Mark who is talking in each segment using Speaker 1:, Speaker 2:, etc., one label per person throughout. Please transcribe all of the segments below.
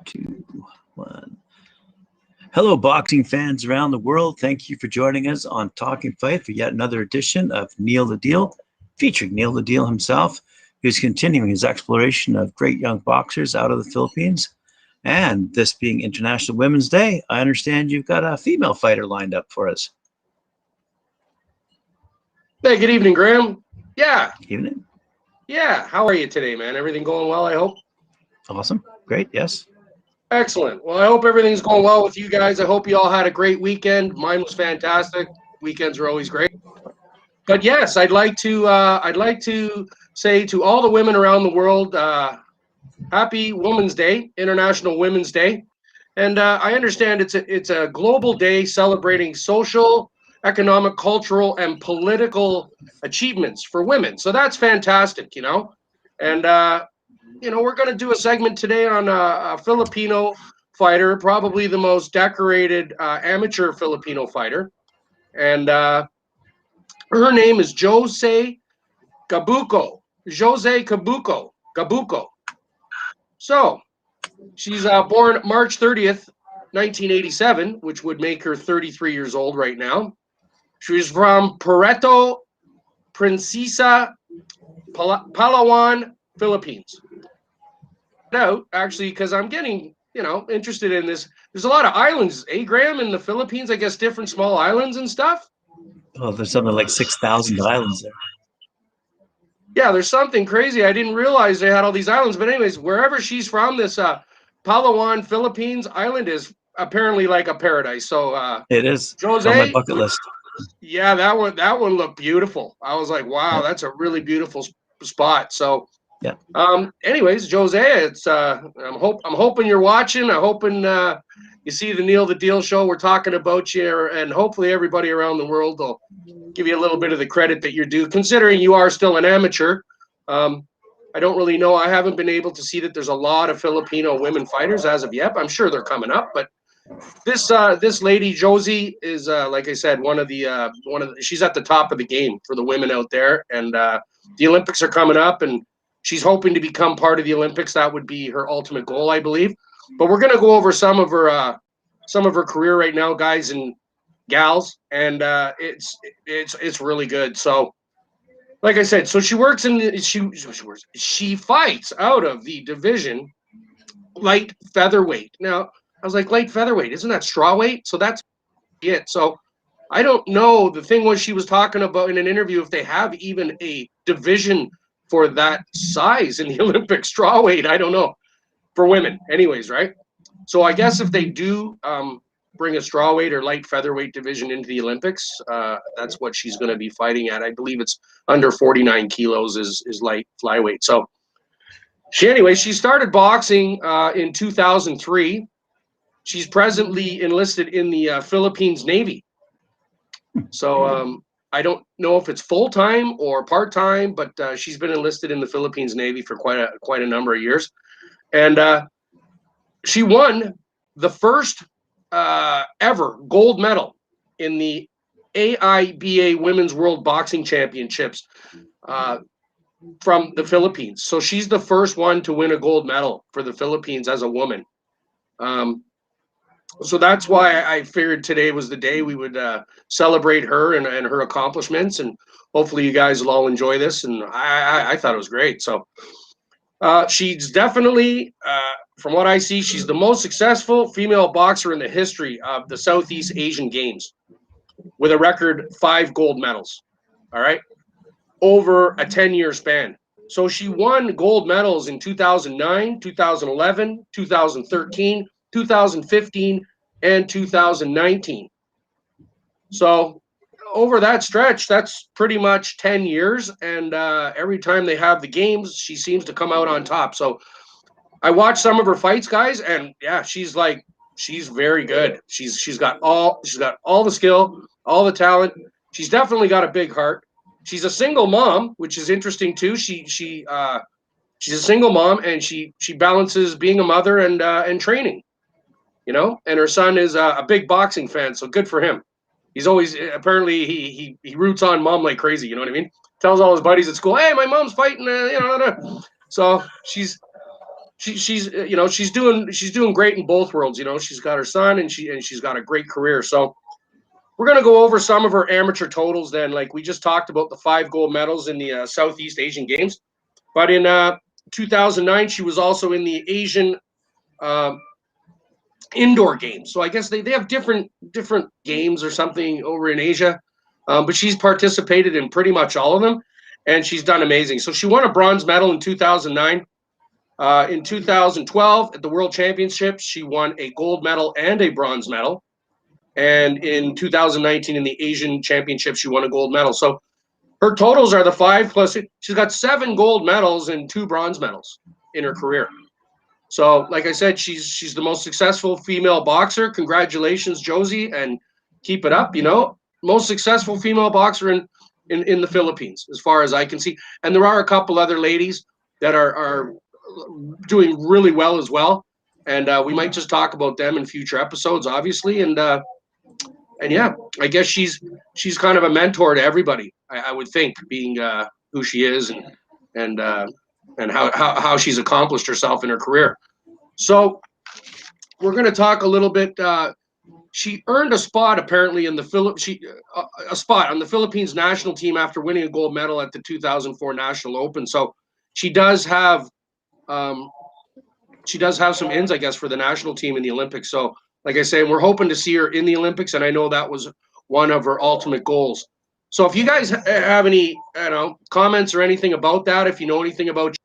Speaker 1: Two, one. Hello, boxing fans around the world. Thank you for joining us on Talking Fight for yet another edition of Neil the Deal, featuring Neil the Deal himself, who's continuing his exploration of great young boxers out of the Philippines. And this being International Women's Day, I understand you've got a female fighter lined up for us.
Speaker 2: Hey, good evening, Graham. Yeah.
Speaker 1: Evening.
Speaker 2: Yeah. How are you today, man? Everything going well, I hope?
Speaker 1: Awesome. Great. Yes.
Speaker 2: Excellent. Well, I hope everything's going well with you guys. I hope you all had a great weekend. Mine was fantastic. Weekends are always great. But yes, I'd like to say to all the women around the world, Happy Women's Day, International Women's Day. And I understand it's a global day celebrating social, economic, cultural, and political achievements for women. So that's fantastic, you know. And we're going to do a segment today on a Filipino fighter, probably the most decorated amateur Filipino fighter. And her name is Josie Gabuco. Josie Gabuco. So she's born March 30th, 1987, which would make her 33 years old right now. She's from Puerto Princesa, Palawan, Philippines. No, actually, because I'm getting, interested in this. There's a lot of islands, Graham, in the Philippines, I guess different small islands and stuff.
Speaker 1: Oh, there's something like 6,000 islands there.
Speaker 2: Yeah, there's something crazy. I didn't realize they had all these islands. But anyways, wherever she's from, this Palawan, Philippines island is apparently like a paradise. So
Speaker 1: it is.
Speaker 2: Jose,
Speaker 1: on my bucket list.
Speaker 2: Yeah, that one looked beautiful. I was like, wow, that's a really beautiful spot. So
Speaker 1: yeah.
Speaker 2: Anyways, Jose, it's I'm hoping you're watching. I'm hoping you see the Neil the Deal show. We're talking about you, and hopefully everybody around the world will give you a little bit of the credit that you're due, considering you are still an amateur. I don't really know. I haven't been able to see that there's a lot of Filipino women fighters as of yet. I'm sure they're coming up, but this lady Josie is like I said, she's at the top of the game for the women out there, and the Olympics are coming up, and she's hoping to become part of the Olympics. That would be her ultimate goal, I believe. But we're going to go over some of her career right now, guys and gals, and it's really good. So, like I said, so she works she fights out of the division light featherweight. Now, I was like, light featherweight, isn't that strawweight? So that's it. So I don't know. The thing was, she was talking about in an interview if they have even a division for that size in the Olympic strawweight. I don't know. For women, anyways, right? So I guess if they do bring a strawweight or light featherweight division into the Olympics, that's what she's going to be fighting at. I believe it's under 49 kilos is light flyweight. So she started boxing in 2003. She's presently enlisted in the Philippines Navy. So I don't know if it's full-time or part-time, but she's been enlisted in the Philippines Navy for quite a number of years. And she won the first ever gold medal in the AIBA Women's World Boxing Championships from the Philippines. So she's the first one to win a gold medal for the Philippines as a woman. So that's why I figured today was the day we would celebrate her and her accomplishments. And hopefully you guys will all enjoy this. And I thought it was great. So she's definitely, from what I see, she's the most successful female boxer in the history of the Southeast Asian Games with a record 5 gold medals, all right, over a 10-year span. So she won gold medals in 2009, 2011, 2013, 2015, and 2019. So over that stretch, that's pretty much 10 years. And every time they have the games, she seems to come out on top. So I watched some of her fights, guys, and yeah, she's very good. She's got all the skill, all the talent. She's definitely got a big heart. She's a single mom, which is interesting too. She's a single mom, and she balances being a mother and training, and her son is a big boxing fan, so good for him. He's always, apparently he roots on mom like crazy, you know what I mean? Tells all his buddies at school, hey, my mom's fighting, So she's she's you know, she's doing great in both worlds. You know, she's got her son, and she's got a great career. So we're going to go over some of her amateur totals then. Like we just talked about the 5 gold medals in the Southeast Asian Games. But in 2009, she was also in the Asian indoor games. So I guess they have different games or something over in Asia. But she's participated in pretty much all of them, and she's done amazing. So she won a bronze medal in 2009. In 2012, at the World Championships, she won a gold medal and a bronze medal. And in 2019, in the Asian Championships, she won a gold medal. So her totals are the 5 plus. She's got 7 gold medals and 2 bronze medals in her career. So, like I said, she's the most successful female boxer. Congratulations, Josie, and keep it up. You know, most successful female boxer in the Philippines, as far as I can see. And there are a couple other ladies that are doing really well as well. And we might just talk about them in future episodes, obviously. And yeah, I guess she's kind of a mentor to everybody. I would think, being who she is and how she's accomplished herself in her career. So we're going to talk a little bit. She earned a spot apparently in the a spot on the Philippines national team after winning a gold medal at the 2004 National Open. So she does have some ins, I guess, for the national team in the Olympics. So, like I say, we're hoping to see her in the Olympics, and I know that was one of her ultimate goals. So, if you guys have any, comments or anything about that, if you know anything about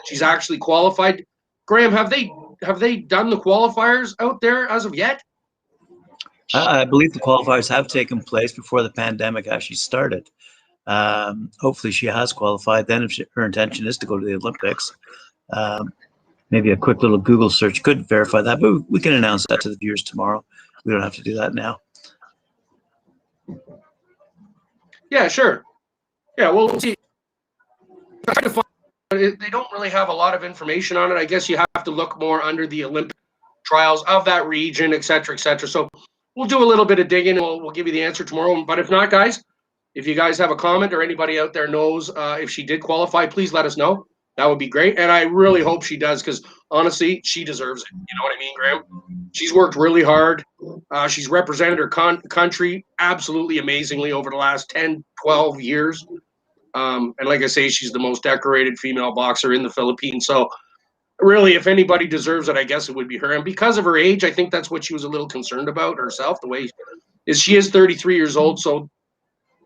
Speaker 2: she's actually qualified, Graham, have they done the qualifiers out there as of yet?
Speaker 1: I believe the qualifiers have taken place before the pandemic actually started. Hopefully, she has qualified. Then, if her intention is to go to the Olympics. Maybe a quick little Google search could verify that, but we can announce that to the viewers tomorrow. We don't have to do that now.
Speaker 2: Yeah, sure. Yeah, we'll see. They don't really have a lot of information on it. I guess you have to look more under the Olympic trials of that region, et cetera, et cetera. So we'll do a little bit of digging, and we'll give you the answer tomorrow. But if not, guys, if you guys have a comment or anybody out there knows if she did qualify, please let us know. That would be great. And I really hope she does, because honestly, she deserves it. You know what I mean, Graham? She's worked really hard. She's represented her country absolutely amazingly over the last 10, 12 years. And like I say, she's the most decorated female boxer in the Philippines. So really, if anybody deserves it, I guess it would be her. And because of her age, I think that's what she was a little concerned about herself. The way she is 33 years old. So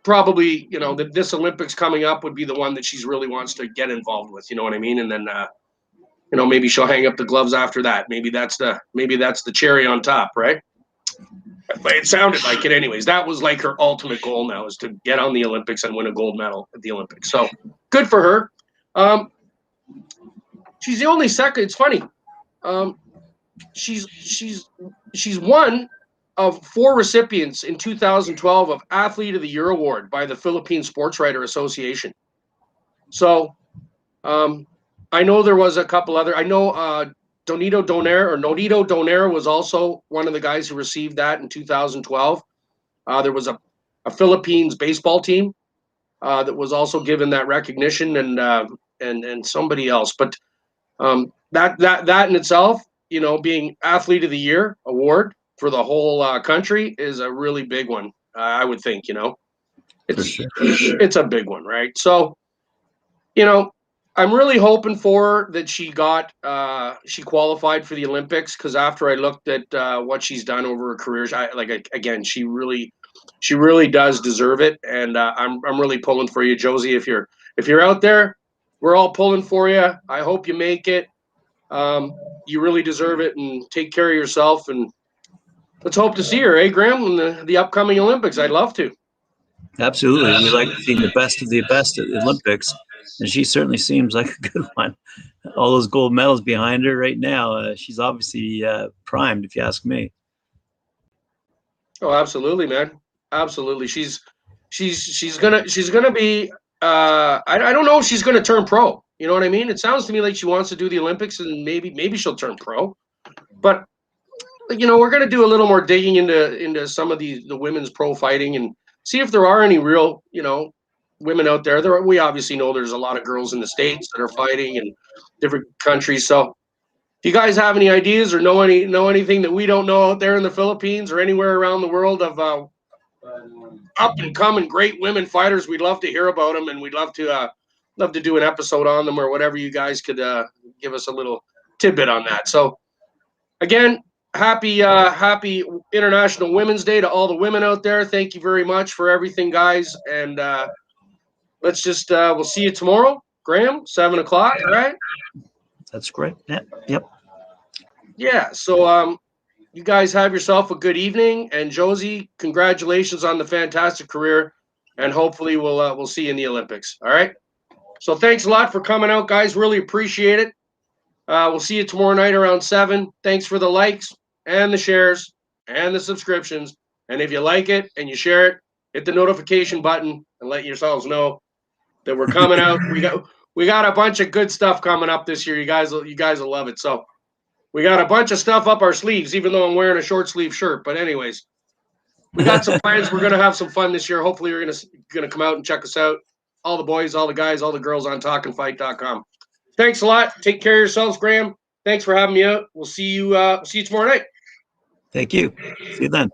Speaker 2: probably, this Olympics coming up would be the one that she's really wants to get involved with. You know what I mean? And then, maybe she'll hang up the gloves after that. Maybe that's the cherry on top, right? But it sounded like it anyways. That was like her ultimate goal now, is to get on the Olympics and win a gold medal at the Olympics. So good for her. She's the only second. It's funny. She's one of 4 recipients in 2012 of Athlete of the Year award by the Philippine Sports Writer Association. So I know there was a couple other. I know Nonito Donaire was also one of the guys who received that in 2012. There was a Philippines baseball team that was also given that recognition, and somebody else. But that in itself, being Athlete of the Year award for the whole country is a really big one. I would think, it's a big one, right? So, I'm really hoping for her that she qualified for the Olympics, because after I looked at what she's done over her career, she really does deserve it, and I'm really pulling for you, Josie. If you're out there, we're all pulling for you. I hope you make it. You really deserve it, and take care of yourself, and let's hope to see her, Graham, in the upcoming Olympics. I'd love to.
Speaker 1: Absolutely. We like seeing the best of the best at the Olympics, and she certainly seems like a good one. All those gold medals behind her right now. She's obviously primed, if you ask me.
Speaker 2: Oh, absolutely, man. Absolutely. She's gonna be. I don't know if she's gonna turn pro. You know what I mean? It sounds to me like she wants to do the Olympics, and maybe she'll turn pro. But we're gonna do a little more digging into some of the women's pro fighting, and see if there are any real, women out there. We obviously know there's a lot of girls in the States that are fighting, and different countries. So if you guys have any ideas or know anything that we don't know out there in the Philippines or anywhere around the world of up and coming great women fighters, we'd love to hear about them, and we'd love to do an episode on them or whatever. You guys could give us a little tidbit on that. So again, happy International Women's Day to all the women out there. Thank you very much for everything, guys. And let's just we'll see you tomorrow, Graham, 7 o'clock. All right.
Speaker 1: That's great. Yeah. Yep.
Speaker 2: Yeah. So you guys have yourself a good evening, and Josie, congratulations on the fantastic career, and hopefully we'll see you in the Olympics. All right. So thanks a lot for coming out, guys. Really appreciate it. We'll see you tomorrow night around 7. Thanks for the likes and the shares and the subscriptions. And if you like it and you share it, hit the notification button and let yourselves know that we're coming out. We got a bunch of good stuff coming up this year. You guys will love it. So we got a bunch of stuff up our sleeves, even though I'm wearing a short sleeve shirt. But anyways, we got some plans. We're gonna have some fun this year. Hopefully, you're gonna come out and check us out. All the boys, all the guys, all the girls on talkinfight.com. Thanks a lot. Take care of yourselves, Graham. Thanks for having me out. We'll see you tomorrow night.
Speaker 1: Thank you. See you then.